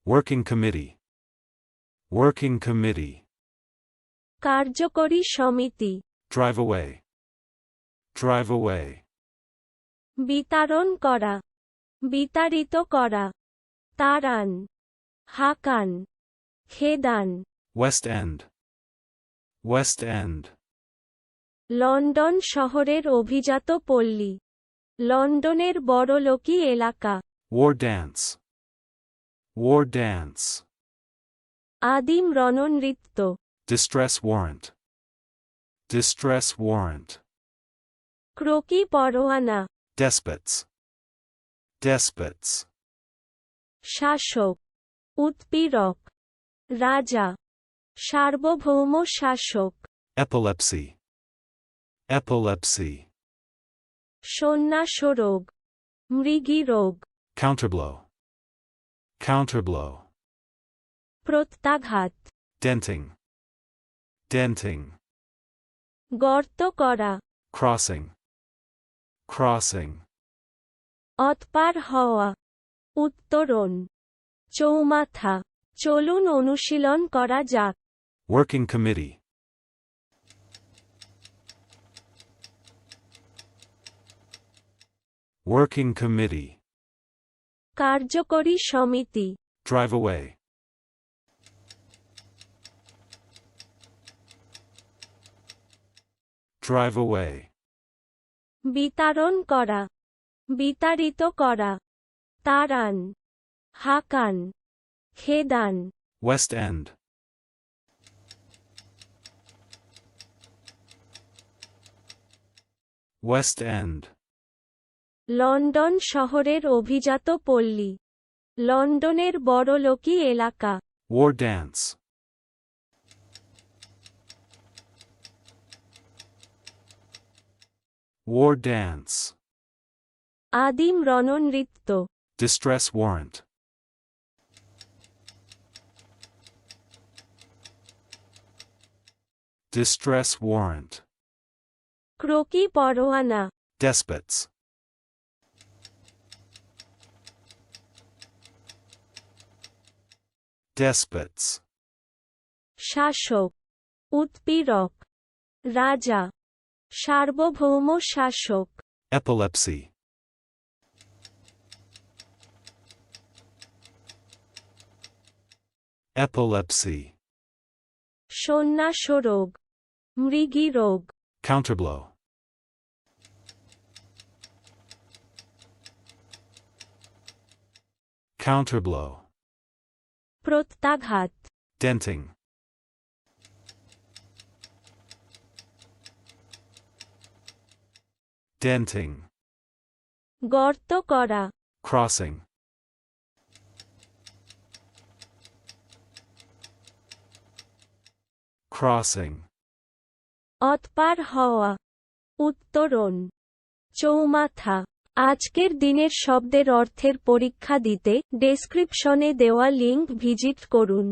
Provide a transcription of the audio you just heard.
Working committee. Working committee. কার্যকরী সমিতি, Drive away. Drive away. বিতরণ করা, বিতাড়িত করা, তাড়ান, হাঁকান, খেদান। West End. West End. London শহরের অভিজাত পল্লী, লন্ডনের বড়লোকি এলাকা। War dance. War dance. আদিম রণনৃত্য, Distress warrant. Distress warrant. ক্রোকি পরোয়ানা, Despots. Despots. শাসক, উৎপীড়ক, রাজা, সার্বভৌম শাসক। Epilepsy. Epilepsy. সন্ন্যাসরোগ, মৃগীরোগ, Counterblow. Counterblow. প্রত্যাঘাত, Denting. Denting. গর্ত করা, Crossing. Crossing. অতপার হওয়া, উত্তরণ, চৌমাথা। চলুন অনুশীলন করা যাক। Working committee. Working committee. কার্যকরী সমিতি, Drive away. Drive away. বিতরণ করা, বিতাড়িত করা, তাড়ান, হাঁকান, খেদান। West End. West End. London শহরের অভিজাত পল্লী, লন্ডনের বড়লোকি এলাকা। War dance. War dance. আদিম রণনৃত্য, Distress warrant. Distress warrant. ক্রোকি পরোয়ানা, Despots. Despots. শাসক, উৎপীড়ক, রাজা, সার্বভৌম শাসক। Epilepsy. Epilepsy. সন্ন্যাসরোগ, মৃগীরোগ, Counterblow. Counterblow. প্রত্যাঘাত, Denting. Denting. গর্ত করা, Crossing. Crossing. অতপার হওয়া, উত্তরণ, চৌমাথা। আজকের দিনের শব্দের অর্থের পরীক্ষা দিতে ডেসক্রিপশনে দেওয়া লিংক ভিজিট করুন।